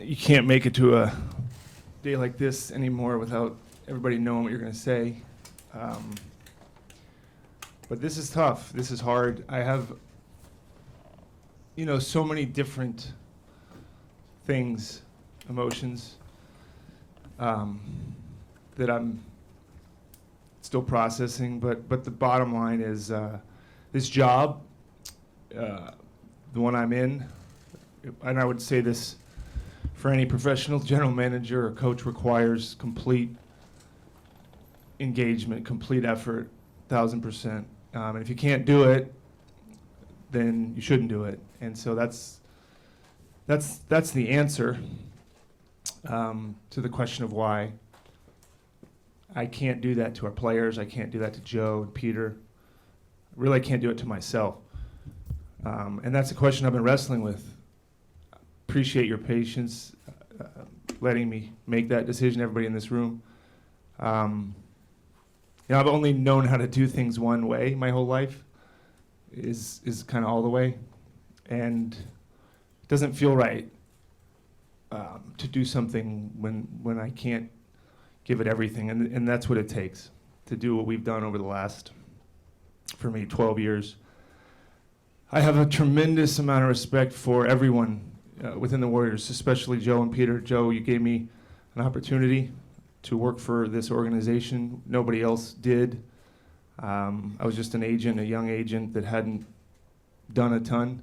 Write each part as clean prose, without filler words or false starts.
you can't make it to a day like this anymore without everybody knowing what you're going to say. But this is tough. This is hard. I have, so many different things, emotions, that I'm still processing. But the bottom line is this job, the one I'm in, and I would say this for any professional general manager or coach, requires complete engagement, complete effort, 1,000%. And if you can't do it, then you shouldn't do it. And so that's the answer to the question of why. I can't do that to our players. I can't do that to Joe and Peter. Really, I can't do it to myself. And that's a question I've been wrestling with. Appreciate your patience, letting me make that decision, everybody in this room. I've only known how to do things one way my whole life, is kind of all the way. And it doesn't feel right to do something when I can't give it everything. And that's what it takes to do what we've done over the last, for me, 12 years. I have a tremendous amount of respect for everyone within the Warriors, especially Joe and Peter. Joe, you gave me an opportunity to work for this organization. Nobody else did. I was just an agent, a young agent that hadn't done a ton,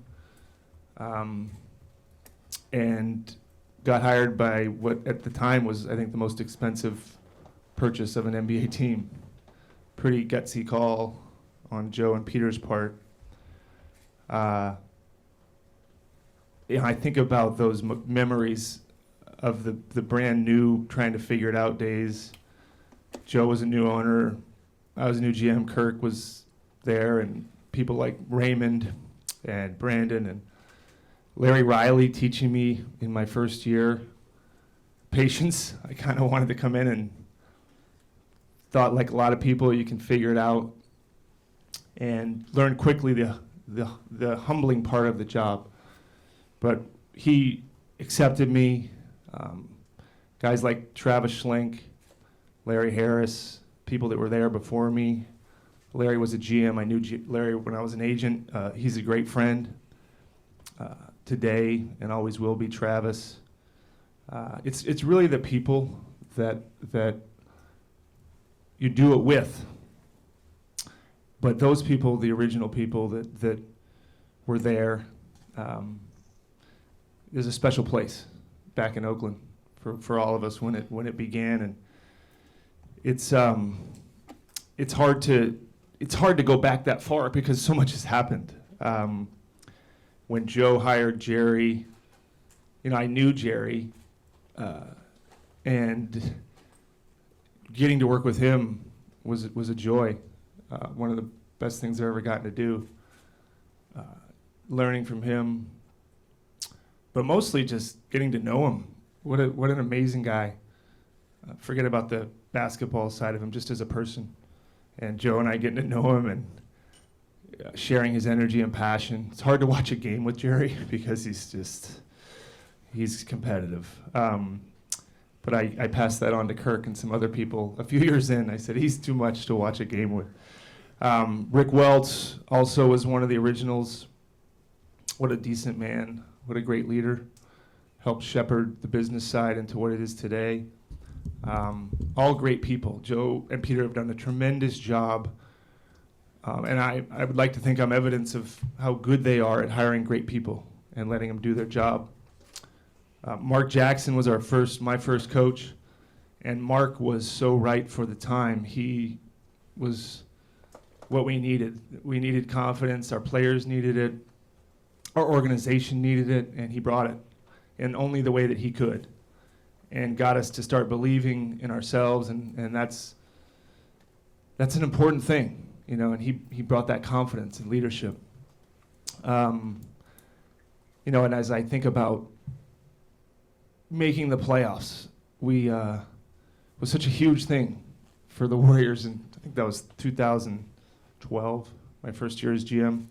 and got hired by what at the time was, I think, the most expensive purchase of an NBA team. Pretty gutsy call on Joe and Peter's part. I think about those memories of the brand new, trying to figure it out days. Joe was a new owner. I was a new GM. Kirk was there, and people like Raymond and Brandon and Larry Riley teaching me in my first year patience. I kind of wanted to come in and thought, like a lot of people, you can figure it out, and learn quickly the humbling part of the job. But he accepted me. Guys like Travis Schlenk, Larry Harris, people that were there before me. Larry was a GM. I knew Larry when I was an agent. He's a great friend today and always will be. Travis. It's really the people that you do it with. But those people, the original people that were there, there's a special place back in Oakland for all of us when it began, and it's hard to go back that far because so much has happened. When Joe hired Jerry, I knew Jerry, and getting to work with him was a joy. One of the best things I've ever gotten to do. Learning from him, but mostly just getting to know him. What an amazing guy. Forget about the basketball side of him, just as a person. And Joe and I getting to know him and sharing his energy and passion. It's hard to watch a game with Jerry because he's competitive. But I passed that on to Kirk and some other people. A few years in, I said, he's too much to watch a game with. Rick Welts also was one of the originals. What a decent man. What a great leader. Helped shepherd the business side into what it is today. All great people. Joe and Peter have done a tremendous job. And I would like to think I'm evidence of how good they are at hiring great people and letting them do their job. Mark Jackson was my first coach. And Mark was so right for the time. He was what we needed. We needed confidence. Our players needed it. Our organization needed it, and he brought it in only the way that he could, and got us to start believing in ourselves, and that's an important thing, and he brought that confidence and leadership. And as I think about making the playoffs, was such a huge thing for the Warriors, and I think that was 2012, my first year as GM.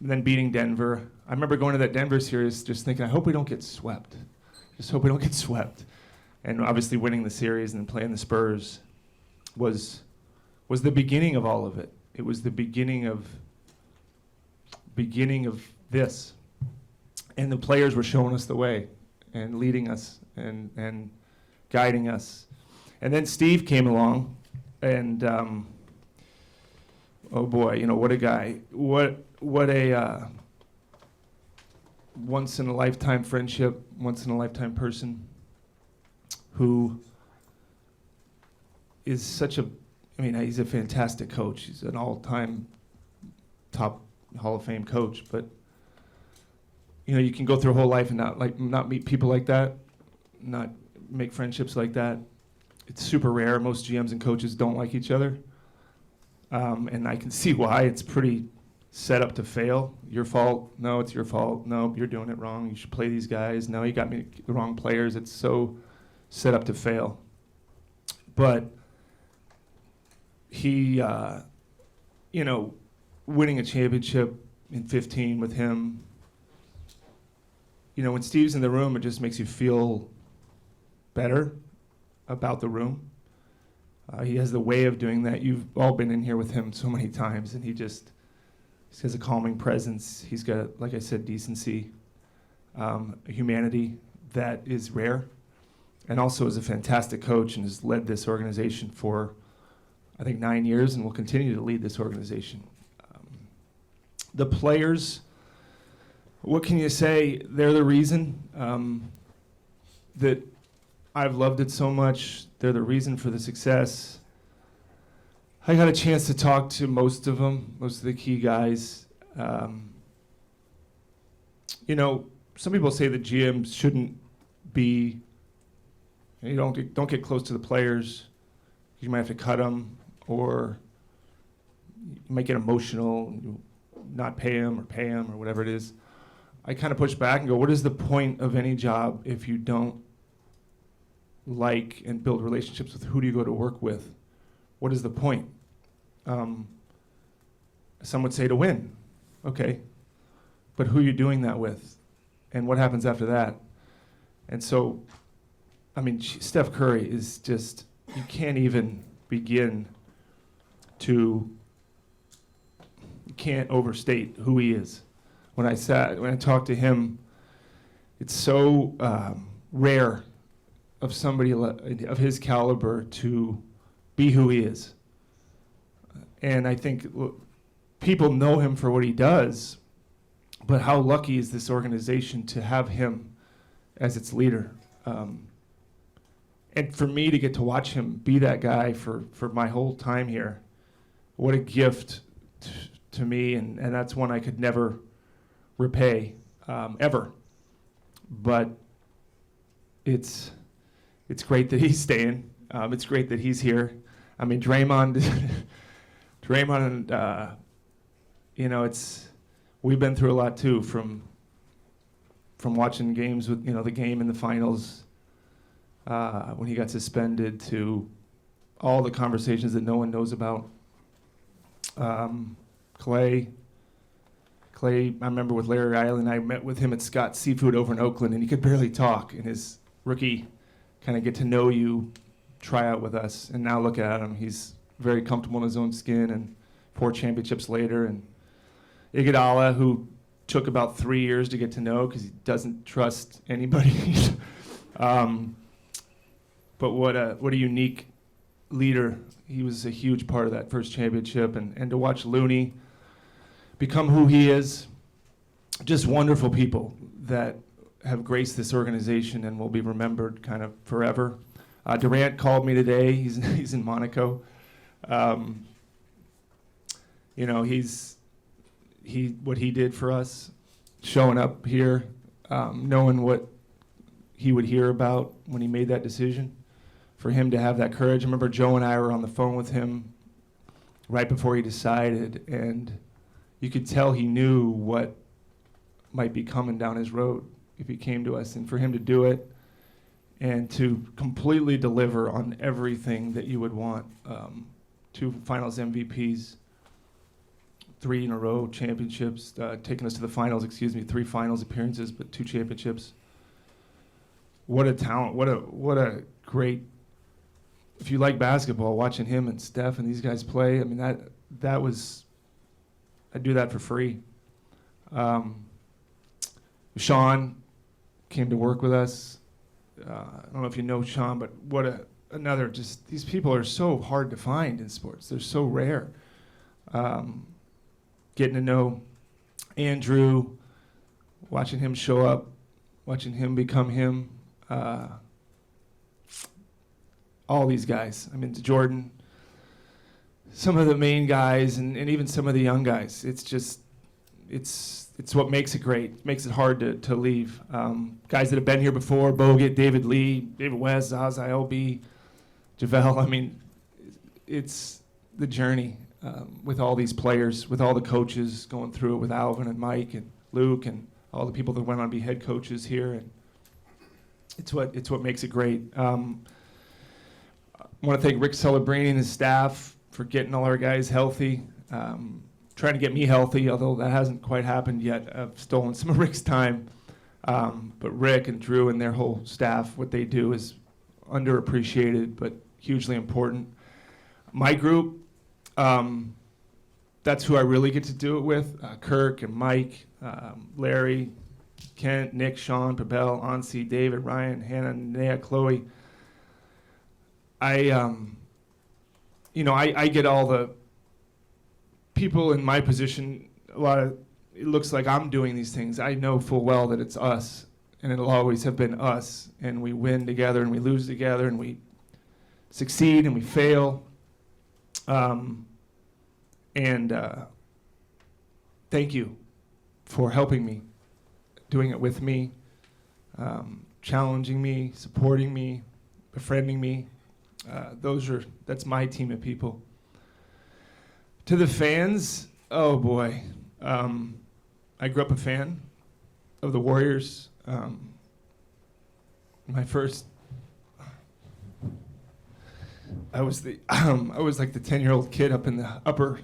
then beating Denver. I remember going to that Denver series just thinking, I hope we don't get swept. Just hope we don't get swept. And obviously winning the series and then playing the Spurs was the beginning of all of it. It was the beginning of this. And the players were showing us the way and leading us and guiding us. And then Steve came along, and oh boy, you know, what a guy. What a once-in-a-lifetime friendship, once-in-a-lifetime person who is such a, I mean, he's a fantastic coach. He's an all-time top Hall of Fame coach, but you know, you can go through a whole life and not meet people like that, not make friendships like that. It's super rare. Most GMs and coaches don't like each other. And I can see why. It's pretty set up to fail. Your fault. No, it's your fault. No, you're doing it wrong. You should play these guys. No, you got me the wrong players. It's so set up to fail. But he, you know, winning a championship in 15 with him, you know, when Steve's in the room, it just makes you feel better about the room. He has the way of doing that. You've all been in here with him so many times, and he has a calming presence. He's got, like I said, decency, a humanity that is rare, and also is a fantastic coach and has led this organization for, I think, 9 years and will continue to lead this organization. The players, what can you say? They're the reason that I've loved it so much. They're the reason for the success. I got a chance to talk to most of them, most of the key guys. You know, some people say that GMs shouldn't be, you don't get close to the players. You might have to cut them, or you might get emotional, not pay them or whatever it is. I kind of push back and go, what is the point of any job if you don't like and build relationships with who do you go to work with? What is the point? Some would say to win. Okay. But who are you doing that with? And what happens after that? And so, I mean, Steph Curry is just, you can't even begin to, you can't overstate who he is. When I talked to him, it's so rare of somebody of his caliber to be who he is. And I think people know him for what he does, but how lucky is this organization to have him as its leader? And for me to get to watch him be that guy for my whole time here, what a gift to me, and that's one I could never repay, ever. But it's great that he's staying. It's great that he's here. I mean, Draymond, and you know, we've been through a lot too, from watching games with, you know, the game in the finals when he got suspended, to all the conversations that no one knows about. Clay, I remember with Larry Island, I met with him at Scott's Seafood over in Oakland, and he could barely talk in his rookie kind of get to know you tryout with us. And now look at him. He's very comfortable in his own skin, and 4 championships later. And Iguodala, who took about 3 years to get to know because he doesn't trust anybody. But what a unique leader. He was a huge part of that first championship. And to watch Looney become who he is, just wonderful people that have graced this organization and will be remembered kind of forever. Durant called me today. He's in Monaco. You know, what he did for us, showing up here, knowing what he would hear about when he made that decision, for him to have that courage. I remember Joe and I were on the phone with him right before he decided, and you could tell he knew what might be coming down his road if he came to us. And for him to do it and to completely deliver on everything that you would want, 2 finals MVPs, 3 in a row championships, taking us to the finals, 3 finals appearances, but 2 championships. What a talent, what a great, if you like basketball, watching him and Steph and these guys play, I mean, that was, I'd do that for free. Sean came to work with us. I don't know if you know Sean, but another, just, these people are so hard to find in sports. They're so rare. Getting to know Andrew, watching him show up, watching him become him. All these guys. I mean, Jordan, some of the main guys, and even some of the young guys. It's just, it's what makes it great. It makes it hard to leave. Guys that have been here before, Bogut, David Lee, David West, Zaz, ILB, JaVale. I mean, it's the journey with all these players, with all the coaches going through it, with Alvin and Mike and Luke and all the people that went on to be head coaches here. And it's what makes it great. I want to thank Rick Celebrini and his staff for getting all our guys healthy, trying to get me healthy, although that hasn't quite happened yet. I've stolen some of Rick's time. But Rick and Drew and their whole staff, what they do is underappreciated but hugely important. My group, that's who I really get to do it with. Kirk and Mike, Larry, Kent, Nick, Sean, Pabel, Ansi, David, Ryan, Hannah, Nea, Chloe. I get all the people in my position, it looks like I'm doing these things. I know full well that it's us, and it'll always have been us, and we win together, and we lose together, and we succeed, and we fail. Thank you for helping me, doing it with me, challenging me, supporting me, befriending me. That's my team of people. To the fans, oh boy, I grew up a fan of the Warriors. I was like the 10-year-old kid up in the upper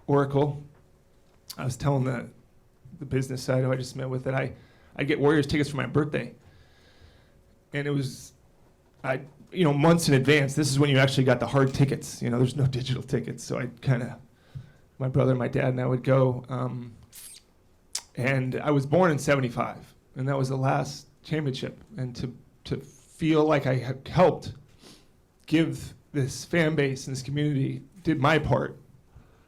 Oracle. I was telling the business side who I just met with that I get Warriors tickets for my birthday, and it was months in advance. This is when you actually got the hard tickets. There's no digital tickets. So my brother, my dad, and I would go. And I was born in '75, and that was the last championship. And to feel like I had helped give this fan base and this community, did my part,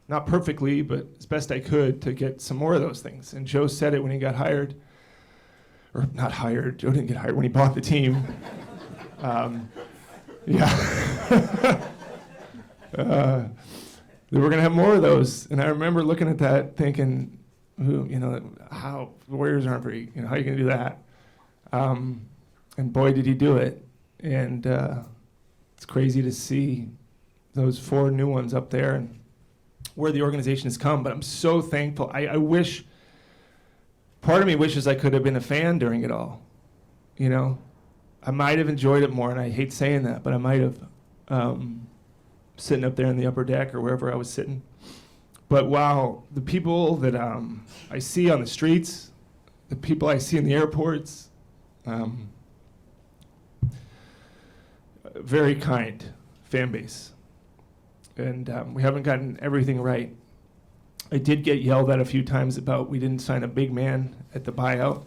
not perfectly, but as best I could, to get some more of those things. And Joe said it when he got hired, or not hired. Joe didn't get hired when he bought the team. Yeah. They were going to have more of those. And I remember looking at that thinking, how the Warriors aren't very, how are you going to do that? And boy, did he do it. And it's crazy to see those 4 new ones up there and where the organization has come. But I'm so thankful. I wish, part of me wishes I could have been a fan during it all, I might have enjoyed it more, and I hate saying that, but I might have, sitting up there in the upper deck or wherever I was sitting. But wow, the people that I see on the streets, the people I see in the airports, very kind fan base. And we haven't gotten everything right. I did get yelled at a few times about we didn't sign a big man at the buyout.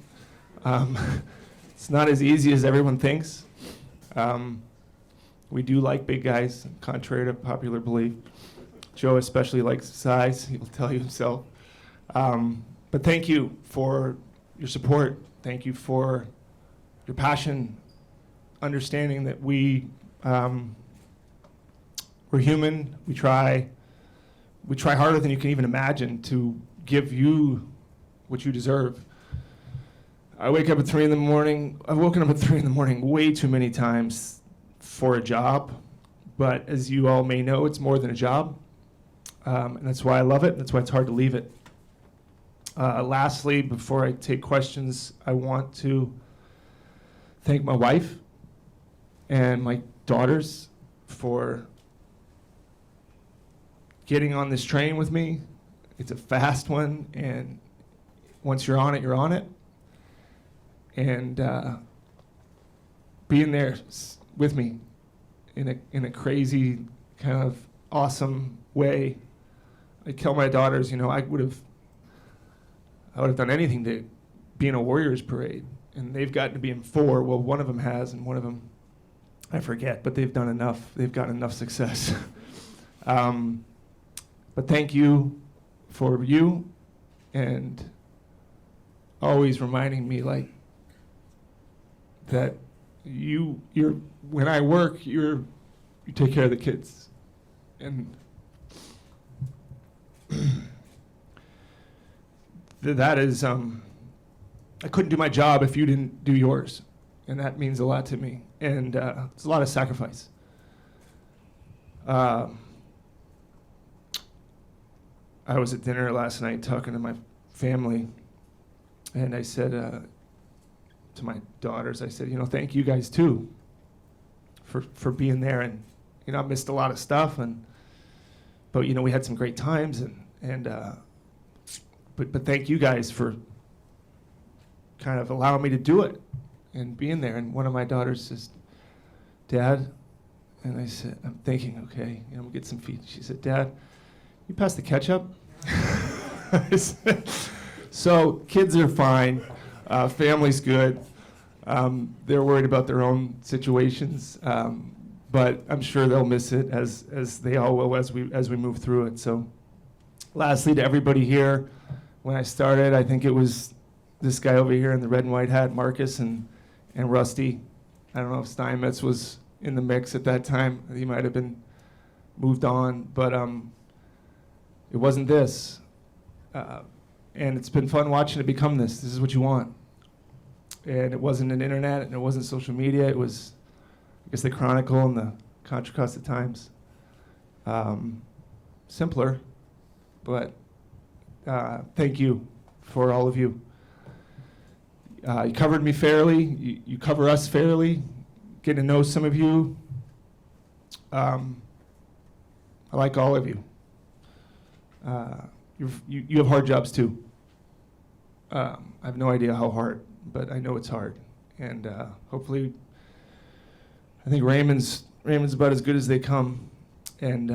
It's not as easy as everyone thinks. We do like big guys, contrary to popular belief. Joe especially likes size, he'll tell you himself. But thank you for your support. Thank you for your passion, understanding that we're human. We try harder than you can even imagine to give you what you deserve. I wake up at 3 in the morning. I've woken up at 3 in the morning way too many times for a job. But as you all may know, it's more than a job. And that's why I love it. That's why it's hard to leave it. Lastly, before I take questions, I want to thank my wife and my daughters for getting on this train with me It's a fast one, and once you're on it, you're on it. And being there with me in a crazy kind of awesome way. I tell my daughters, I would have done anything to be in a Warriors parade, and they've gotten to be in 4. Well, one of them has, and one of them I forget, but they've done enough. They've gotten enough success. But thank you for you, and always reminding me that you're when I work, you take care of the kids, and that is I couldn't do my job if you didn't do yours, and that means a lot to me, and it's a lot of sacrifice. I was at dinner last night talking to my family, and I said to my daughters, I said, thank you guys too for being there, and I missed a lot of stuff, but we had some great times, but thank you guys for kind of allowing me to do it and being there. And one of my daughters says, Dad, and I said, I'm thinking, okay, we'll get some feed. She said, Dad, you pass the ketchup? I said, so kids are fine, family's good. They're worried about their own situations, but I'm sure they'll miss it as they all will as we move through it. So, lastly, to everybody here, when I started, I think it was this guy over here in the red and white hat, Marcus and Rusty. I don't know if Steinmetz was in the mix at that time. He might have been moved on, but it wasn't this. And it's been fun watching it become this. This is what you want. And it wasn't an internet, and it wasn't social media. It was, I guess, the Chronicle and the Contra Costa Times. Simpler, but thank you for all of you. You covered me fairly. You cover us fairly. Getting to know some of you. I like all of you. You have hard jobs too. I have no idea how hard, but I know it's hard. And hopefully, I think Raymond's about as good as they come. And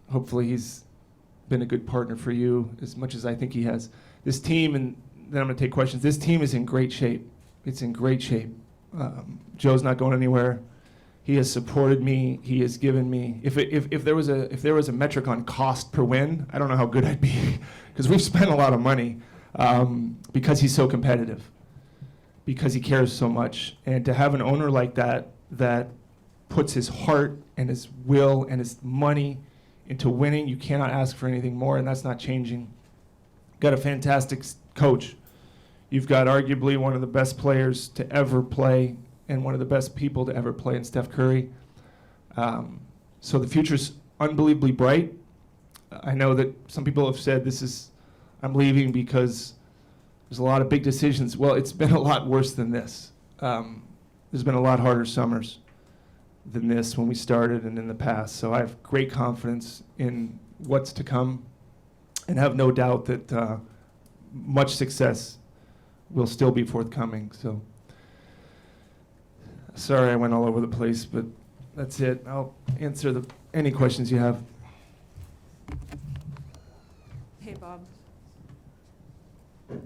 hopefully he's been a good partner for you as much as I think he has. This team, and then I'm going to take questions. This team is in great shape. It's in great shape. Joe's not going anywhere. He has supported me. He has given me. If there was a metric on cost per win, I don't know how good I'd be, because we've spent a lot of money because he's so competitive, because he cares so much, and to have an owner like that puts his heart and his will and his money into winning, you cannot ask for anything more, and that's not changing. Got a fantastic coach. You've got arguably one of the best players to ever play and one of the best people to ever play in Steph Curry. So the future's unbelievably bright. I know that some people have said I'm leaving because there's a lot of big decisions. Well, it's been a lot worse than this. There's been a lot harder summers than this when we started and in the past. So I have great confidence in what's to come and have no doubt that much success will still be forthcoming. So sorry I went all over the place, but that's it. I'll answer any questions you have. Hey, Bob.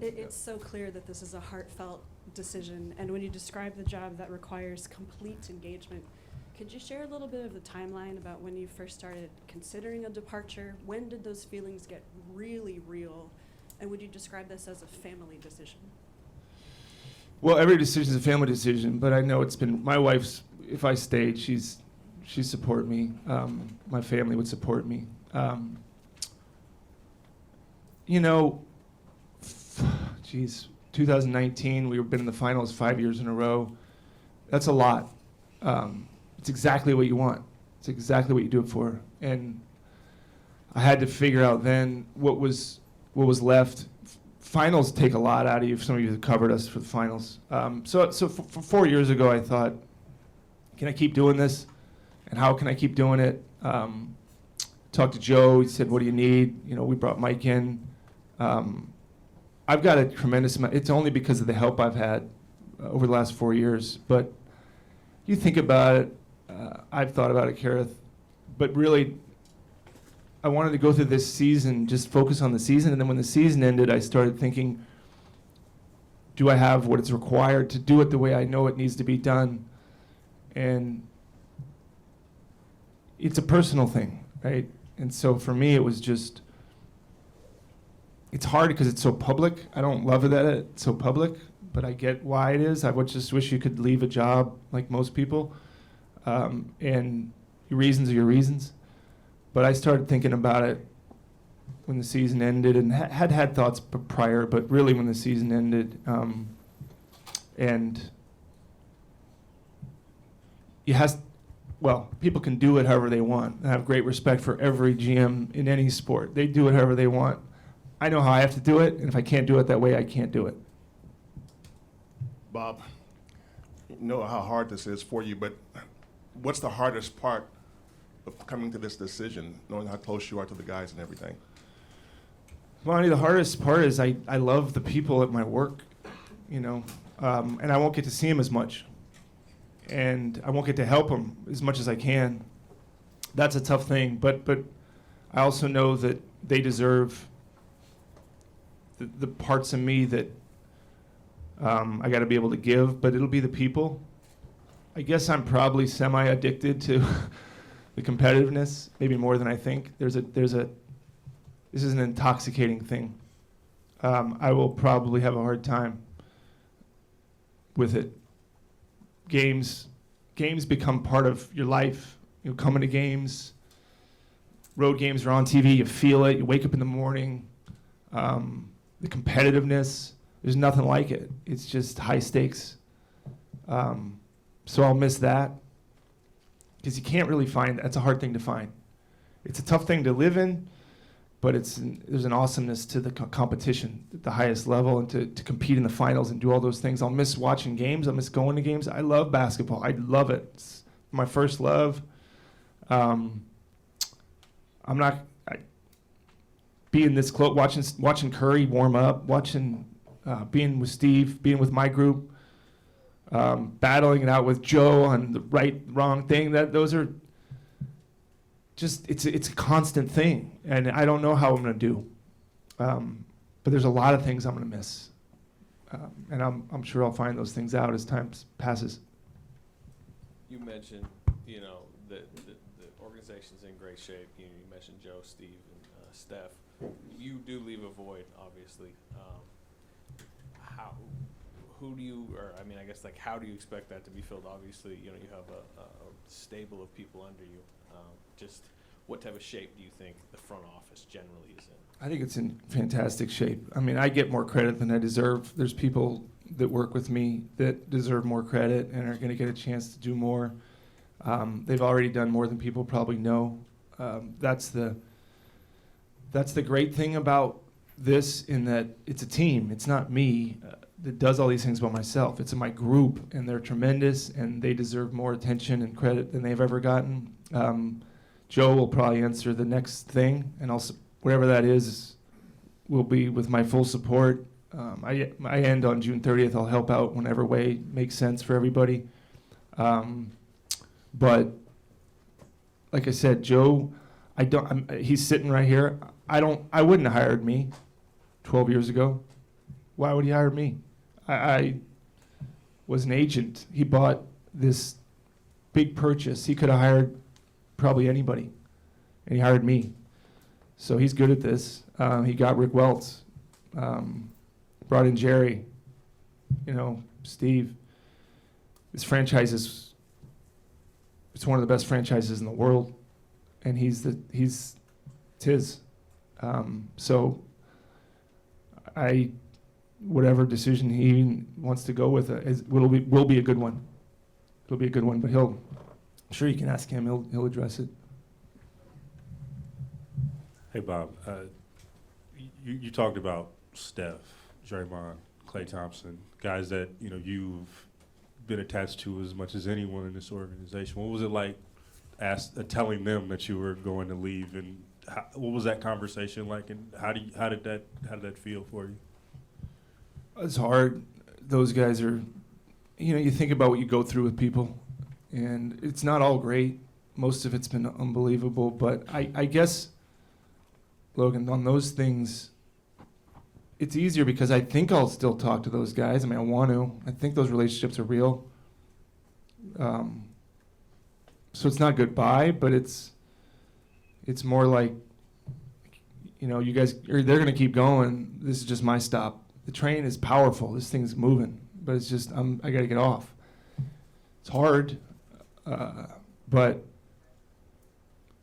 It's so clear that this is a heartfelt decision, and when you describe the job that requires complete engagement, could you share a little bit of the timeline about when you first started considering a departure? When did those feelings get really real? And would you describe this as a family decision? Well, every decision is a family decision, but I know it's been my wife's. If I stayed, she support me. My family would support me. 2019, we've been in the finals 5 years in a row. That's a lot. It's exactly what you want. It's exactly what you do it for. And I had to figure out then what was left. Finals take a lot out of you. Some of you have covered us for the finals. So for 4 years ago, I thought, can I keep doing this? And how can I keep doing it? talked to Joe. He said, "What do you need?" You know, we brought Mike in. I've got a tremendous amount. It's only because of the help I've had over the last 4 years. But you think about it. I've thought about it, Kareth. But really, I wanted to go through this season, just focus on the season. And then when the season ended, I started thinking, do I have what is required to do it the way I know it needs to be done? And it's a personal thing, right? And so for me, it was just, it's hard because it's so public. I don't love it that it's so public, but I get why it is. I would just wish you could leave a job like most people. And your reasons are your reasons. But I started thinking about it when the season ended, and had thoughts prior, but really when the season ended. And people can do it however they want. I have great respect for every GM in any sport. They do it however they want. I know how I have to do it, and if I can't do it that way, I can't do it. Bob, you know how hard this is for you, but what's the hardest part of coming to this decision, knowing how close you are to the guys and everything? Lonnie, the hardest part is I love the people at my work, you know, and I won't get to see them as much. And I won't get to help them as much as I can. That's a tough thing, but I also know that they deserve the parts of me that I got to be able to give, but it'll be the people. I guess I'm probably semi-addicted to the competitiveness, maybe more than I think. This is an intoxicating thing. I will probably have a hard time with it. Games become part of your life. You know, coming to games, road games are on TV, you feel it, you wake up in the morning. The competitiveness, there's nothing like it. It's just high stakes. So I'll miss that because you can't really find, that's a hard thing to find. It's a tough thing to live in, but there's an awesomeness to the competition at the highest level, and to compete in the finals and do all those things. I'll miss watching games. I'll miss going to games. I love basketball. I love it. It's my first love. Being this close, watching Curry warm up, being with Steve, being with my group, battling it out with Joe on the right, wrong thing. Those are just, it's a constant thing, and I don't know how I'm going to do. But there's a lot of things I'm going to miss, and I'm sure I'll find those things out as time passes. You mentioned, you know, the organization's in great shape. You mentioned Joe, Steve, and Steph. You do leave a void, obviously. How do you expect that to be filled? Obviously, you know, you have a stable of people under you. Just what type of shape do you think the front office generally is in? I think it's in fantastic shape. I mean, I get more credit than I deserve. There's people that work with me that deserve more credit and are going to get a chance to do more. They've already done more than people probably know. That's the great thing about this, in that it's a team. It's not me that does all these things by myself. It's my group, and they're tremendous, and they deserve more attention and credit than they've ever gotten. Joe will probably answer the next thing, and whatever that is will be with my full support. I end on June 30th. I'll help out whenever way makes sense for everybody. But like I said, Joe, he's sitting right here. I wouldn't have hired me 12 years ago. Why would he hire me? I was an agent. He bought this big purchase. He could have hired probably anybody, and he hired me. So he's good at this. He got Rick Welts, brought in Jerry, Steve. This franchise it's one of the best franchises in the world, and it's his. So whatever decision he wants to go with will be a good one. It'll be a good one, but I'm sure you can ask him. He'll address it. Hey, Bob. You talked about Steph, Draymond, Klay Thompson, guys that you've been attached to as much as anyone in this organization. What was it like telling them that you were going to leave, and what was that conversation like, and how did that feel for you? It's hard. Those guys are, you think about what you go through with people, and it's not all great. Most of it's been unbelievable, but I guess, Logan, on those things, it's easier because I think I'll still talk to those guys. I mean, I want to. I think those relationships are real. So it's not goodbye, but it's more like, you guys, they're going to keep going. This is just my stop. The train is powerful. This thing's moving, but it's just, I got to get off. It's hard, but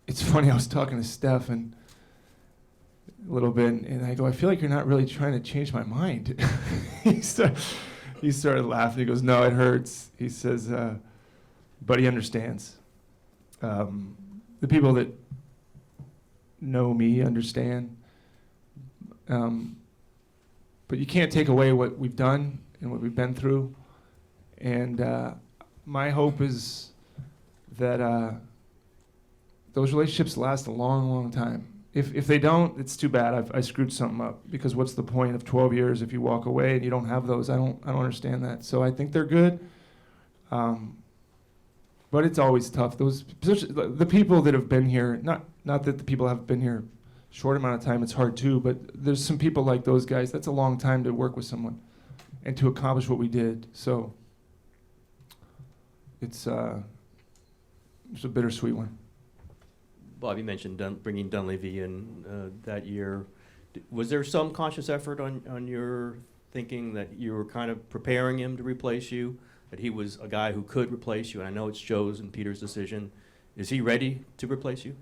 it's funny. I was talking to Steph a little bit, and I go, I feel like you're not really trying to change my mind. He started laughing. He goes, no, it hurts. He says, but he understands. The people that know me understand. But you can't take away what we've done and what we've been through. And my hope is that those relationships last a long, long time. If they don't, it's too bad. I screwed something up, because what's the point of 12 years if you walk away and you don't have those? I don't understand that. So I think they're good. But it's always tough. The people that have been here, not that the people have been here short amount of time, it's hard too, but there's some people like those guys. That's a long time to work with someone and to accomplish what we did. So it's a bittersweet one. Bob, you mentioned bringing Dunleavy in that year. Was there some conscious effort on your thinking that you were kind of preparing him to replace you, that he was a guy who could replace you? And I know it's Joe's and Peter's decision. Is he ready to replace you?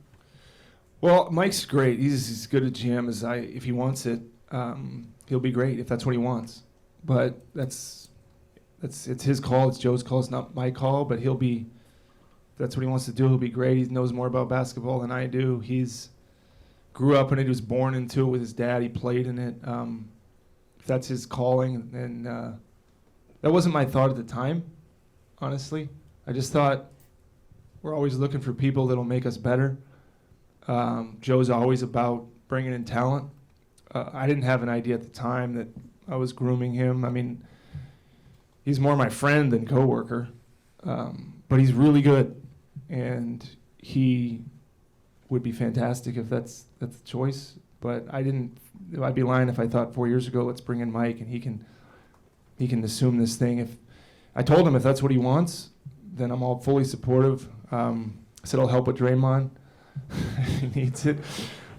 Well, Mike's great. He's as good a GM as if he wants it, he'll be great if that's what he wants. But it's his call. It's Joe's call. It's not my call. But if that's what he wants to do, he'll be great. He knows more about basketball than I do. He's grew up in it. He was born into it with his dad. He played in it. If that's his calling, then that wasn't my thought at the time, honestly. I just thought we're always looking for people that'll make us better. Joe's always about bringing in talent. I didn't have an idea at the time that I was grooming him. I mean, he's more my friend than coworker, but he's really good, and he would be fantastic if that's the choice. But I'd be lying if I thought 4 years ago, let's bring in Mike and he can assume this thing. If I told him if that's what he wants, then I'm all fully supportive. I said I'll help with Draymond. He needs it.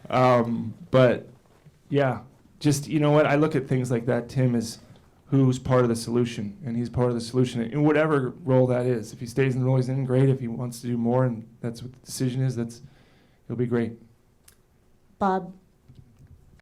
But yeah, just, you know what? I look at things like that, Tim, as who's part of the solution, and he's part of the solution in whatever role that is. If he stays in the role he's in, great. If he wants to do more and that's what the decision is, he'll be great. Bob,